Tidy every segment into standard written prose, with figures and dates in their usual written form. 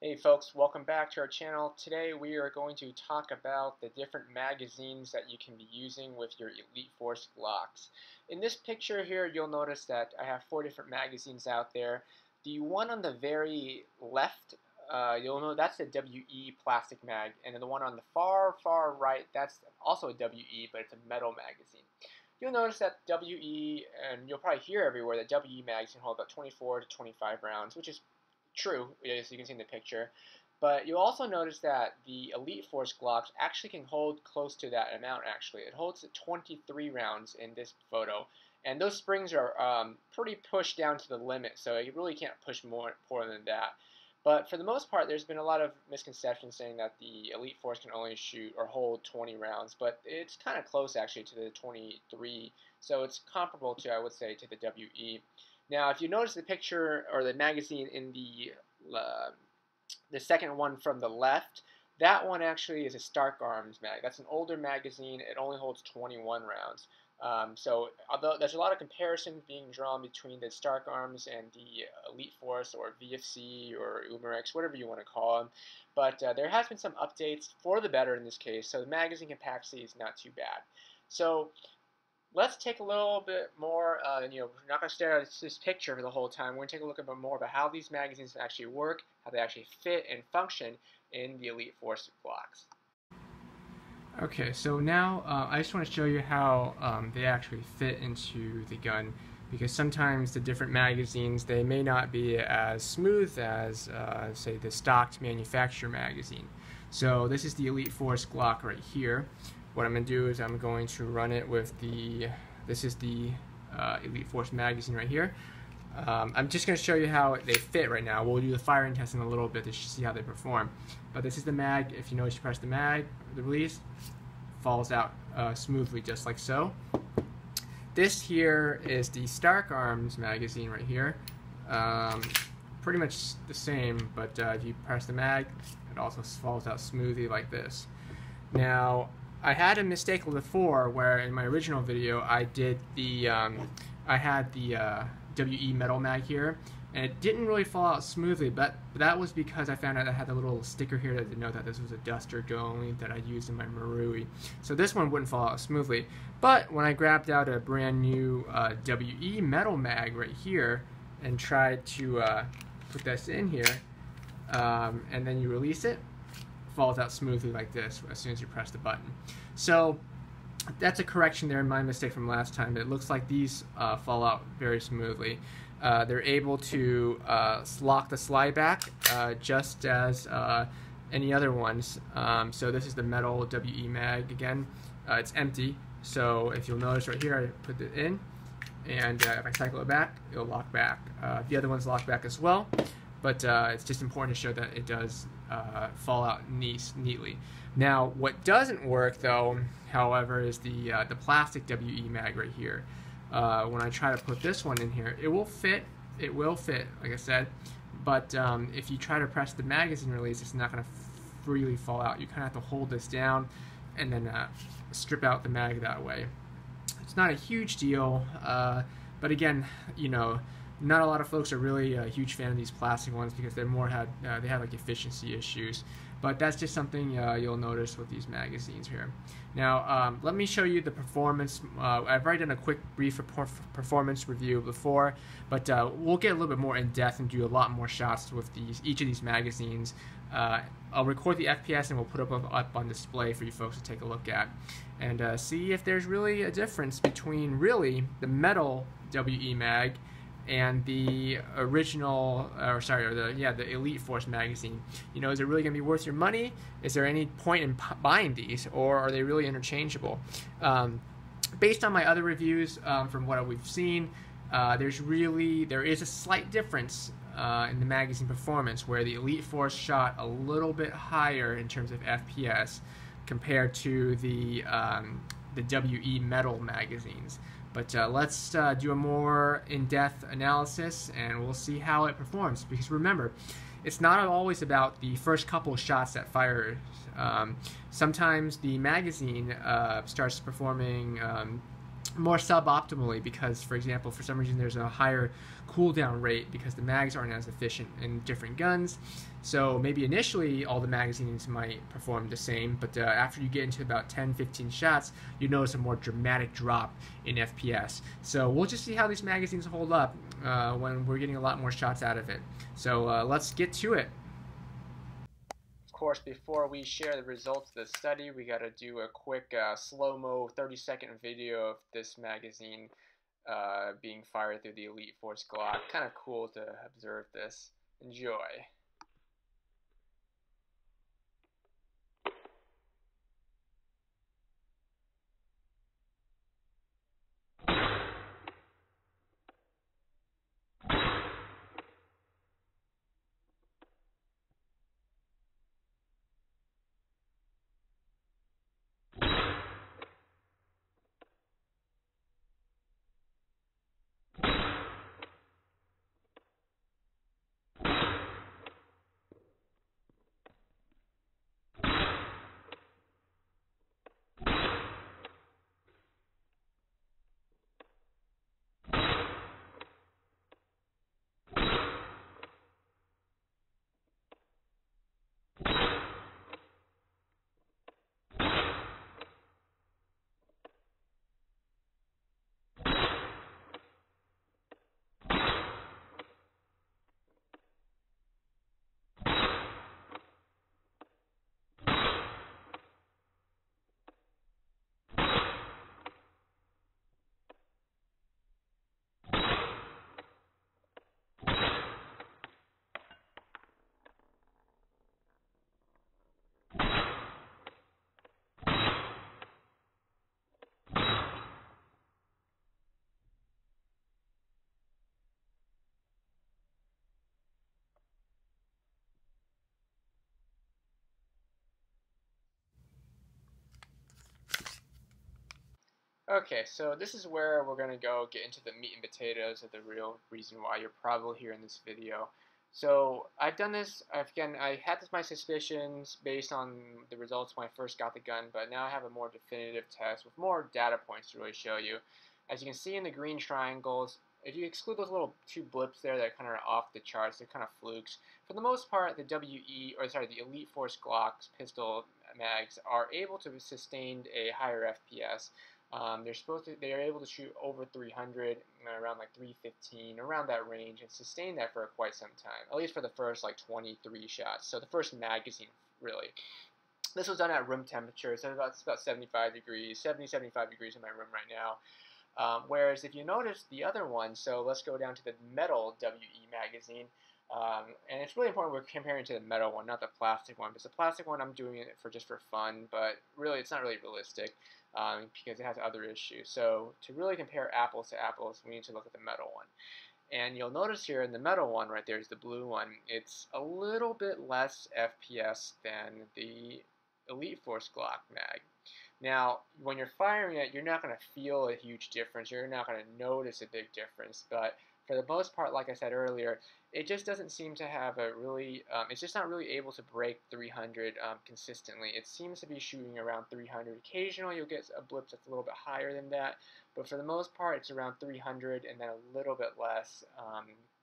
Hey folks, welcome back to our channel. Today we are going to talk about the different magazines that you can be using with your Elite Force Glocks. In this picture here, you'll notice that I have 4 different magazines out there. The one on the very left, you'll know that's a WE plastic mag, and then the one on the far right, that's also a WE, but it's a metal magazine. You'll notice that WE, and you'll probably hear everywhere that WE mags can hold about 24 to 25 rounds, which is true, as you can see in the picture. But you'll also notice that the Elite Force Glocks actually can hold close to that amount, actually. It holds 23 rounds in this photo. And those springs are pretty pushed down to the limit, so you really can't push more than that. But for the most part, there's been a lot of misconceptions saying that the Elite Force can only shoot or hold 20 rounds, but it's kind of close actually to the 23, so it's comparable to, I would say, to the WE. Now, if you notice the picture or the magazine in the second one from the left, that one actually is a Stark Arms mag. That's an older magazine. It only holds 21 rounds. So although there's a lot of comparisons being drawn between the Stark Arms and the Elite Force or VFC or Umarex, whatever you want to call them, but there has been some updates for the better in this case, so the magazine capacity is not too bad. So let's take a little bit more, we're not going to stare at this picture for the whole time. We're going to take a look at more about how these magazines actually work, how they actually fit and function in the Elite Force Glocks. Okay, so now I just want to show you how they actually fit into the gun, because sometimes the different magazines, they may not be as smooth as, say, the stocked manufacturer magazine. So this is the Elite Force Glock right here. What I'm going to do is I'm going to run it with this is the Elite Force magazine right here. I'm just going to show you how they fit right now. We'll do the firing test in a little bit to see how they perform. But this is the mag. If you notice, you press the mag, the release falls out smoothly, just like so. This here is the Stark Arms magazine right here. Pretty much the same, but if you press the mag, it also falls out smoothly like this. Now, I had a mistake before where in my original video I did the I had the WE metal mag here, and it didn't really fall out smoothly, but that was because I found out I had a little sticker here that denoted that this was a duster only that I used in my Marui. So this one wouldn't fall out smoothly. But when I grabbed out a brand new WE metal mag right here and tried to put this in here, and then you release it, falls out smoothly like this as soon as you press the button. So that's a correction there in my mistake from last time. It looks like these fall out very smoothly. They're able to lock the slide back just as any other ones. So this is the metal WE mag again. It's empty, so if you'll notice right here, I put it in, and if I cycle it back, it'll lock back. The other ones lock back as well, but it's just important to show that it does fall out neatly. Now, what doesn't work though, however, is the plastic WE mag right here. When I try to put this one in here, it will fit, like I said, but if you try to press the magazine release, it's not going to freely fall out. You kind of have to hold this down and then strip out the mag that way. It's not a huge deal, but again, you know, not a lot of folks are really a huge fan of these plastic ones because they're more they have like efficiency issues. But that's just something you'll notice with these magazines here. Now, let me show you the performance. I've already done a quick brief performance review before, but we'll get a little bit more in depth and do a lot more shots with each of these magazines. I'll record the FPS and we'll put it up on display for you folks to take a look at and see if there's really a difference between the metal WE mag and the original, the Elite Force magazine. You know, is it really going to be worth your money? Is there any point in buying these, or are they really interchangeable? Based on my other reviews, from what we've seen, there is a slight difference in the magazine performance, where the Elite Force shot a little bit higher in terms of FPS compared to the WE metal magazines. But let's do a more in-depth analysis and we'll see how it performs. Because remember, it's not always about the first couple of shots that fire. Sometimes the magazine starts performing more suboptimally because, for example, for some reason there's a higher cooldown rate because the mags aren't as efficient in different guns. So maybe initially all the magazines might perform the same, but after you get into about 10-15 shots, you notice a more dramatic drop in FPS. So we'll just see how these magazines hold up when we're getting a lot more shots out of it. So let's get to it. Of course, before we share the results of the study, we got to do a quick slow-mo 30-second video of this magazine being fired through the Elite Force Glock. Kind of cool to observe this. Enjoy. Okay, so this is where we're going to go get into the meat and potatoes of the real reason why you're probably here in this video. So I've done this, again, I had my suspicions based on the results when I first got the gun, but now I have a more definitive test with more data points to really show you. As you can see in the green triangles, if you exclude those little two blips there that kind of are off the charts, they're kind of flukes. For the most part, the the Elite Force Glocks pistol mags are able to sustain a higher FPS. They're able to shoot over 300, around like 315, around that range, and sustain that for quite some time, at least for the first like 23 shots. So the first magazine, really. This was done at room temperature, so it's about 75 degrees, 75 degrees in my room right now. Whereas if you notice the other one, so let's go down to the metal WE magazine. And it's really important we're comparing to the metal one, not the plastic one, because the plastic one I'm doing it just for fun, but really it's not really realistic because it has other issues. So to really compare apples to apples, we need to look at the metal one. And you'll notice here in the metal one right there is the blue one. It's a little bit less FPS than the Elite Force Glock mag. Now, when you're firing it, you're not going to feel a huge difference. You're not going to notice a big difference. But for the most part, like I said earlier, it just doesn't seem to have a really, it's just not really able to break 300 consistently. It seems to be shooting around 300. Occasionally, you'll get a blip that's a little bit higher than that. But for the most part, it's around 300 and then a little bit less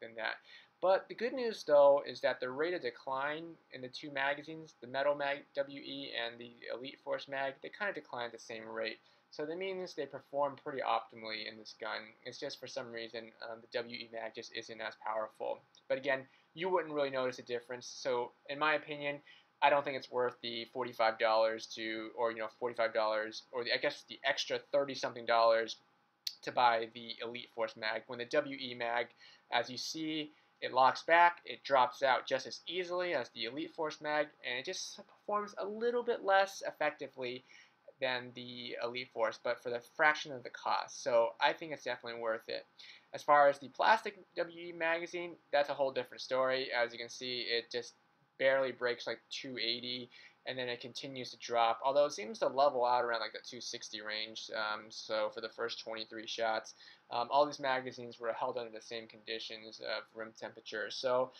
than that. But the good news, though, is that the rate of decline in the two magazines, the Metal Mag WE and the Elite Force Mag, they kind of decline at the same rate. So that means they perform pretty optimally in this gun. It's just for some reason the WE Mag just isn't as powerful. But again, you wouldn't really notice a difference. So in my opinion, I don't think it's worth the $45 or $45, or I guess the extra $30-something to buy the Elite Force Mag. When the WE Mag, as you see, it locks back, it drops out just as easily as the Elite Force Mag, and it just performs a little bit less effectively than the Elite Force, but for the fraction of the cost. So I think it's definitely worth it. As far as the plastic WE magazine, that's a whole different story. As you can see, it just barely breaks like 280, and then it continues to drop, although it seems to level out around like the 260 range. So for the first 23 shots, all these magazines were held under the same conditions of room temperature. So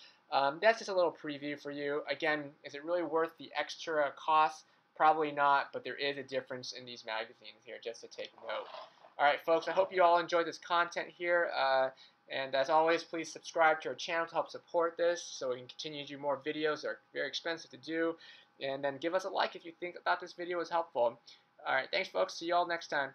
that's just a little preview for you. Again, is it really worth the extra cost? Probably not, but there is a difference in these magazines here, just to take note. All right, folks, I hope you all enjoyed this content here. And as always, please subscribe to our channel to help support this so we can continue to do more videos. They're very expensive to do. And then give us a like if you think about this video was helpful. All right, thanks, folks. See you all next time.